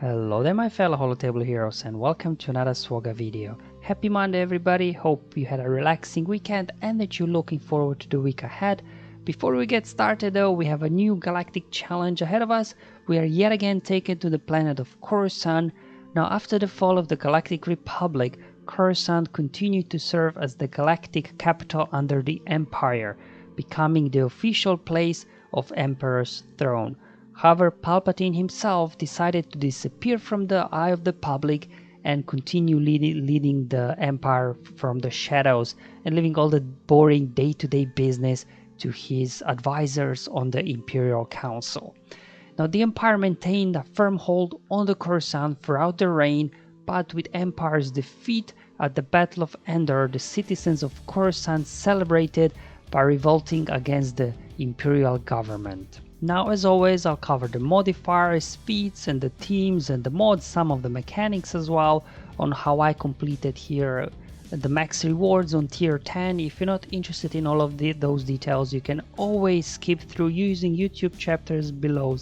Hello there my fellow Holotable heroes and welcome to another SWGOH video. Happy Monday everybody, hope you had a relaxing weekend and that you're looking forward to the week ahead. Before we get started though, we have a new galactic challenge ahead of us. We are yet again taken to the planet of Coruscant. Now after the fall of the Galactic Republic, Coruscant continued to serve as the galactic capital under the Empire, becoming the official place of Emperor's throne. However, Palpatine himself decided to disappear from the eye of the public and continue leading the Empire from the shadows and leaving all the boring day-to-day business to his advisors on the Imperial Council. Now, the Empire maintained a firm hold on the Coruscant throughout the reign, but with Empire's defeat at the Battle of Endor, the citizens of Coruscant celebrated by revolting against the Imperial government. Now, as always, I'll cover the modifiers, feats, and the teams and the mods, some of the mechanics as well, on how I completed here the max rewards on tier 10. If you're not interested in all of those details, you can always skip through using YouTube chapters below,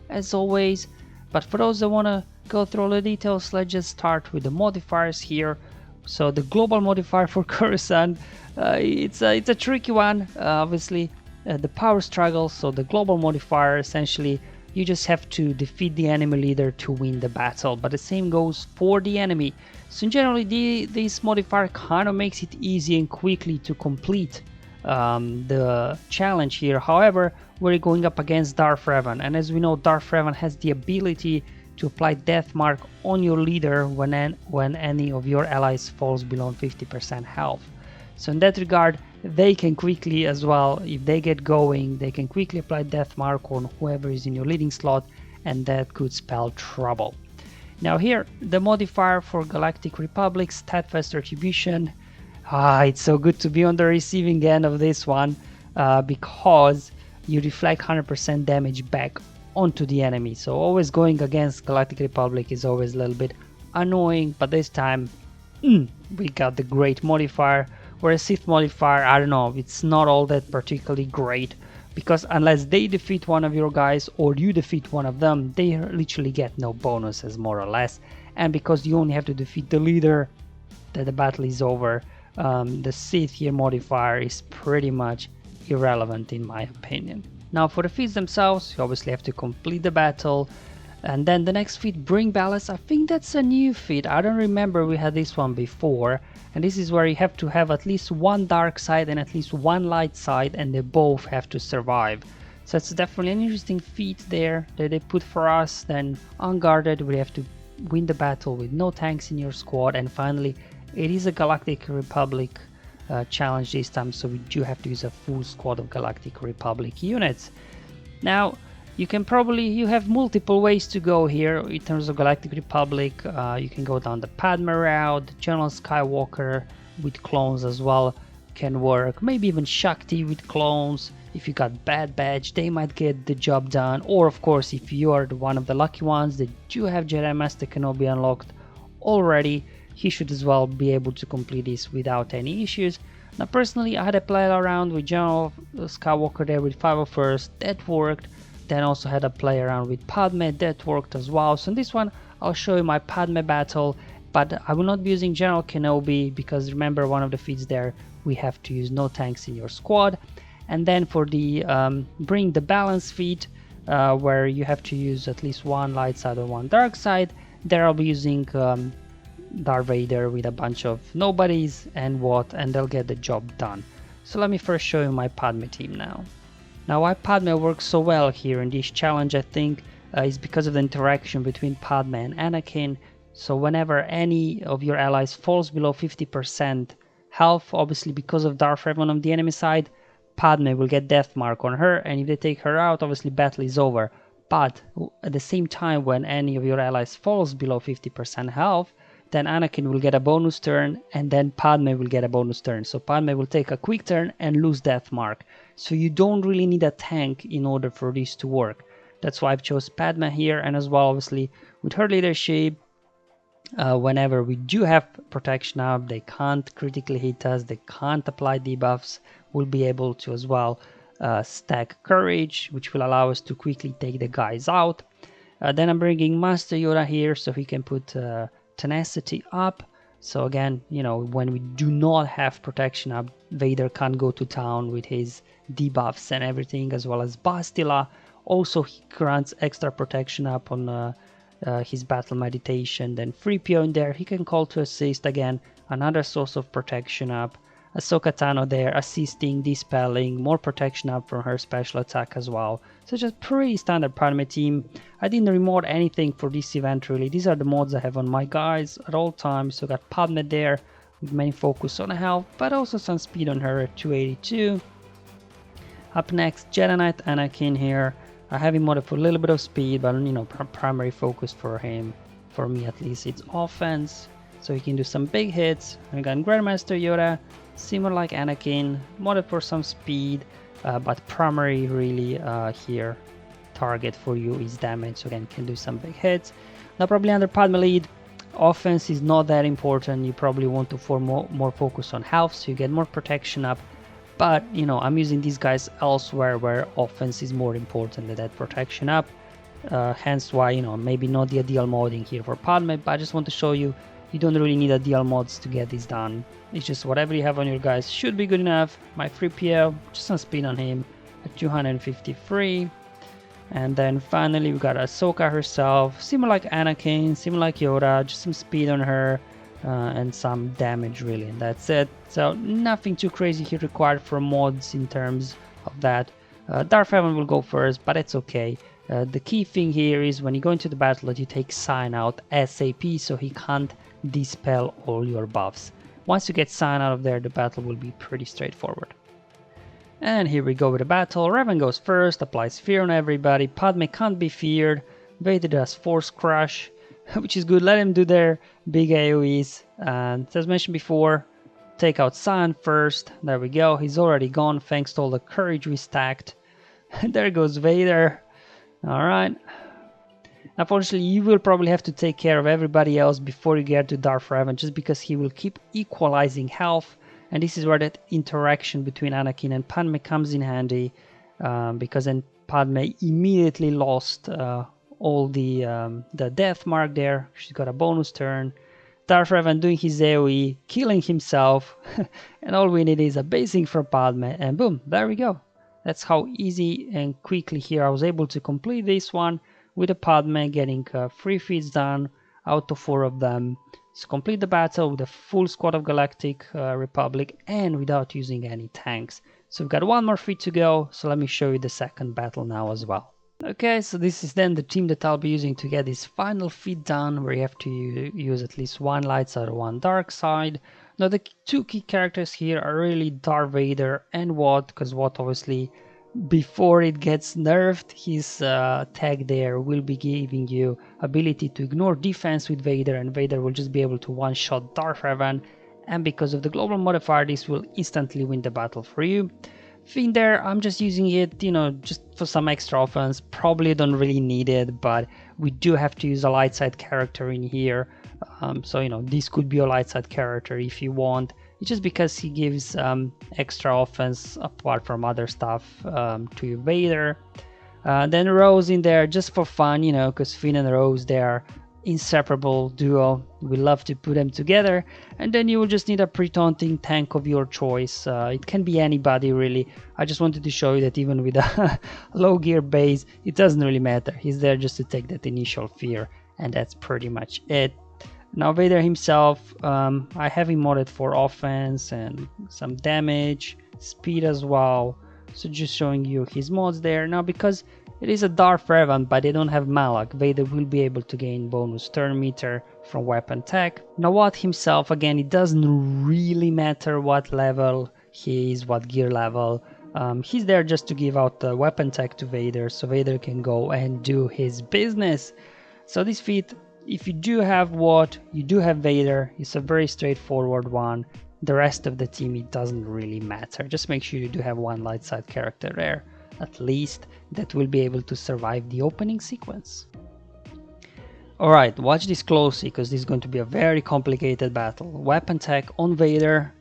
as always. But for those that want to go through all the details, let's just start with the modifiers here. So the global modifier for Coruscant, it's a tricky one, obviously. The power struggle, so the global modifier, essentially you just have to defeat the enemy leader to win the battle, but the same goes for the enemy. So generally this modifier kind of makes it easy and quickly to complete the challenge here. However, we're going up against Darth Revan, and as we know, Darth Revan has the ability to apply death mark on your leader when any of your allies falls below 50% health. So in that regard, they can quickly as well, if they get going, they can quickly apply death mark on whoever is in your leading slot, and that could spell trouble. Now here, the modifier for Galactic Republic, Steadfast Retribution. It's so good to be on the receiving end of this one, because you reflect 100% damage back onto the enemy. So always going against Galactic Republic is always a little bit annoying, but this time we got the great modifier. Whereas Sith modifier, I don't know, it's not all that particularly great, because unless they defeat one of your guys or you defeat one of them, they literally get no bonuses, more or less. And because you only have to defeat the leader, that the battle is over, the Sith here modifier is pretty much irrelevant in my opinion. Now for the feats themselves, you obviously have to complete the battle. And then the next feat, Bring Balance, I think that's a new feat. I don't remember we had this one before. And this is where you have to have at least one dark side and at least one light side, and they both have to survive. So it's definitely an interesting feat there that they put for us. Then Unguarded, we have to win the battle with no tanks in your squad. And finally, it is a Galactic Republic challenge this time, so we do have to use a full squad of Galactic Republic units. Now, you have multiple ways to go here in terms of Galactic Republic. You can go down the Padme route, General Skywalker with clones as well can work, maybe even Shakti with clones. If you got Bad Batch, they might get the job done, or of course if you are one of the lucky ones that do have Jedi Master Kenobi unlocked already, he should as well be able to complete this without any issues. Now personally, I had a play around with General Skywalker there with 501st, that worked. Then also had a play around with Padme, that worked as well. So in this one, I'll show you my Padme battle, but I will not be using General Kenobi because remember, one of the feats there, we have to use no tanks in your squad. And then for the Bring the Balance feat, where you have to use at least one light side or one dark side, there I'll be using Darth Vader with a bunch of nobodies and they'll get the job done. So let me first show you my Padme team now. Now why Padme works so well here in this challenge, I think, is because of the interaction between Padme and Anakin. So whenever any of your allies falls below 50% health, obviously because of Darth Revan on the enemy side, Padme will get death mark on her, and if they take her out, obviously battle is over. But at the same time, when any of your allies falls below 50% health, then Anakin will get a bonus turn, and then Padme will get a bonus turn. So Padme will take a quick turn and lose death mark. So you don't really need a tank in order for this to work. That's why I've chose Padme here, and as well obviously with her leadership, whenever we do have protection up, they can't critically hit us, they can't apply debuffs, we'll be able to as well stack courage, which will allow us to quickly take the guys out. Then I'm bringing Master Yoda here so he can put tenacity up. So again, you know, when we do not have protection up, Vader can't go to town with his debuffs and everything, as well as Bastila. Also, he grants extra protection up on his battle meditation. Then 3PO in there, he can call to assist again, another source of protection up. Ahsoka Tano there assisting, dispelling, more protection up from her special attack as well. So just pretty standard Padme team. I didn't remod anything for this event really. These are the mods I have on my guys at all times. So got Padme there with main focus on health, but also some speed on her at 282. Up next, Jedi Knight Anakin here. I have him modded for a little bit of speed, but you know, primary focus for him, for me at least, it's offense. So he can do some big hits. We got Grandmaster Yoda, similar like Anakin, modded for some speed, but primary really here target for you is damage. So again, can do some big hits. Now probably under Padme lead, offense is not that important. You probably want to form more focus on health, so you get more protection up. But you know, I'm using these guys elsewhere where offense is more important than that protection up. Hence why, you know, maybe not the ideal modding here for Padme, but I just want to show you, you don't really need ideal mods to get this done. It's just whatever you have on your guys should be good enough. My 3PO, just some speed on him at 253. And then finally we got Ahsoka herself, similar like Anakin, similar like Yoda, just some speed on her. And some damage really, and that's it. So nothing too crazy here required for mods in terms of that. Darth Vader will go first, but it's okay. The key thing here is when you go into the battle that you take Sign out ASAP, so he can't dispel all your buffs. Once you get Sign out of there, the battle will be pretty straightforward. And here we go with the battle. Revan goes first, applies fear on everybody. Padme can't be feared. Vader does Force Crush, which is good. Let him do their big AoEs, and as mentioned before, take out Sion first. There we go, he's already gone thanks to all the courage we stacked. There goes Vader. Alright, unfortunately you will probably have to take care of everybody else before you get to Darth Revan, just because he will keep equalizing health, and this is where that interaction between Anakin and Padme comes in handy, because then Padme immediately lost all the death mark there. She's got a bonus turn. Darth Revan doing his AoE, killing himself, and all we need is a basing for Padme, and boom, there we go. That's how easy and quickly here I was able to complete this one with a Padme getting 3 feats done out of 4 of them. So complete the battle with a full squad of Galactic Republic and without using any tanks. So we've got 1 more feat to go, so let me show you the second battle now as well. Okay, so this is then the team that I'll be using to get this final feat done, where you have to use at least 1 light side or 1 dark side. Now the 2 key characters here are really Darth Vader and Watt, because Watt obviously, before it gets nerfed, his tag there will be giving you ability to ignore defense with Vader, and Vader will just be able to one-shot Darth Revan, and because of the global modifier this will instantly win the battle for you. Thing there, I'm just using it, you know, just for some extra offense. Probably don't really need it, but we do have to use a light side character in here. So, you know, this could be a light side character if you want. It's just because he gives extra offense apart from other stuff to Vader. Then Rose in there just for fun, you know, because Finn and Rose, they are inseparable duo. We love to put them together, and then you will just need a pre-taunting tank of your choice. It can be anybody really. I just wanted to show you that even with a low gear base, it doesn't really matter. He's there just to take that initial fear, and that's pretty much it. Now Vader himself, I have him modded for offense and some damage, speed as well. So just showing you his mods there. Now because it is a Darth Revan, but they don't have Malak, Vader will be able to gain bonus turn meter from weapon tech. Now Watt himself, again, it doesn't really matter what level he is, what gear level. He's there just to give out the weapon tech to Vader, so Vader can go and do his business. So this feat, if you do have Watt, you do have Vader, it's a very straightforward one. The rest of the team, it doesn't really matter. Just make sure you do have 1 light side character there, at least, that will be able to survive the opening sequence. Alright, watch this closely, because this is going to be a very complicated battle. Weapon tech on Vader,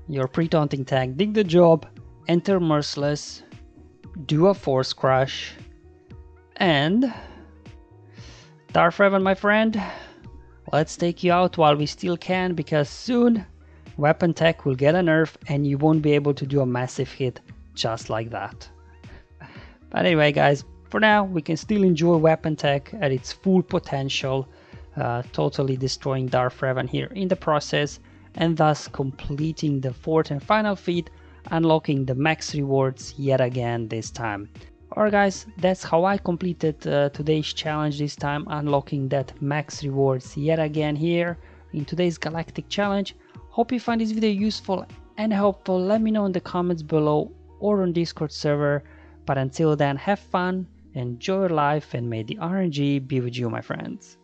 your pre-taunting tag, dig the job, enter Merciless, do a Force Crush, and Darth Revan, my friend, let's take you out while we still can, because soon weapon tech will get a nerf and you won't be able to do a massive hit just like that. But anyway guys, for now we can still enjoy weapon tech at its full potential, totally destroying Darth Revan here in the process, and thus completing the fourth and final feat, unlocking the max rewards yet again this time. Alright guys, that's how I completed today's challenge this time, unlocking that max rewards yet again here in today's Galactic challenge. Hope you find this video useful and helpful. Let me know in the comments below or on Discord server. But until then, have fun, enjoy your life, and may the RNG be with you, my friends.